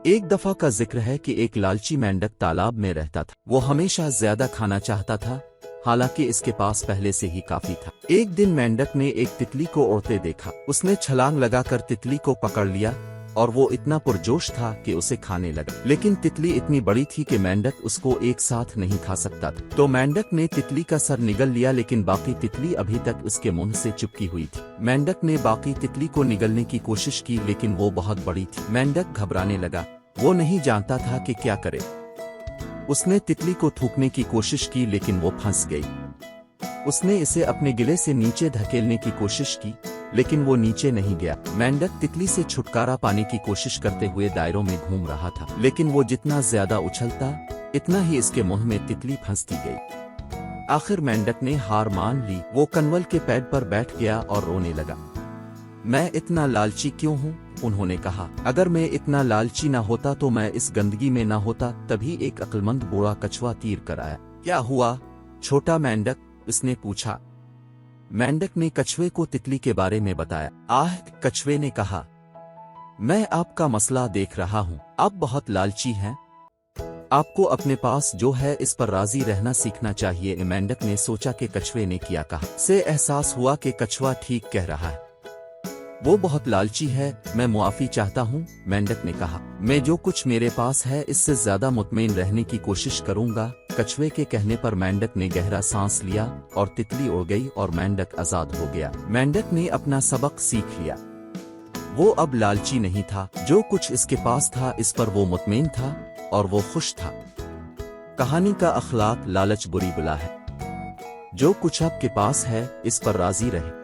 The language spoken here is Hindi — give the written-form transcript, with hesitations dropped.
एक दफा का जिक्र है कि एक लालची मेंढक तालाब में रहता था। वो हमेशा ज्यादा खाना चाहता था, हालांकि इसके पास पहले से ही काफी था। एक दिन मेंढक ने एक तितली को उड़ते देखा। उसने छलांग लगाकर तितली को पकड़ लिया और वो इतना पुरजोश था कि उसे खाने लगा। लेकिन तितली इतनी बड़ी थी कि मेंढक उसको एक साथ नहीं खा सकता था। तो मेंढक ने तितली का सर निगल लिया, लेकिन बाकी तितली अभी तक उसके मुंह से चिपकी हुई थी। मेंढक ने बाकी तितली को निगलने की कोशिश की, लेकिन वो बहुत बड़ी थी। मेंढक घबराने लगा। वो नहीं जानता था कि क्या करे। उसने तितली को थूकने की कोशिश की, लेकिन वो फंस गई। उसने इसे अपने गिले से नीचे धकेलने की कोशिश की, लेकिन वो नीचे नहीं गया। मेंढक तितली से छुटकारा पाने की कोशिश करते हुए दायरों में घूम रहा था, लेकिन वो जितना ज्यादा उछलता, इतना ही इसके मुंह में तितली फंसती गई। आखिर मेंढक ने हार मान ली। वो कनवल के पेड़ पर बैठ गया और रोने लगा। मैं इतना लालची क्यों हूँ? उन्होंने कहा। अगर मैं इतना लालची ना होता तो मैं इस गंदगी में ना होता। तभी एक अक्लमंद बूढ़ा कछुआ तीर कर आया। क्या हुआ छोटा मेंढक? उसने पूछा। मेंढक ने कछुए को तितली के बारे में बताया। आह, कछुए ने कहा, मैं आपका मसला देख रहा हूँ। आप बहुत लालची हैं। आपको अपने पास जो है इस पर राजी रहना सीखना चाहिए। मेंढक ने सोचा कि कछुए ने किया कहा से एहसास हुआ कि कछुआ ठीक कह रहा है। वो बहुत लालची है। मैं मुआफी चाहता हूँ, मेंढक ने कहा। मैं जो कुछ मेरे पास है इससे ज्यादा मुतमईन रहने की कोशिश करूंगा। कछुए के कहने पर मेंढक ने गहरा सांस लिया और तितली उड़ गई और मेंढक आजाद हो गया। मेंढक ने अपना सबक सीख लिया। वो अब लालची नहीं था। जो कुछ इसके पास था इस पर वो मुतमईन था और वो खुश था। कहानी का अखलाक, लालच बुरी बला है। जो कुछ आपके पास है इस पर राजी रहे।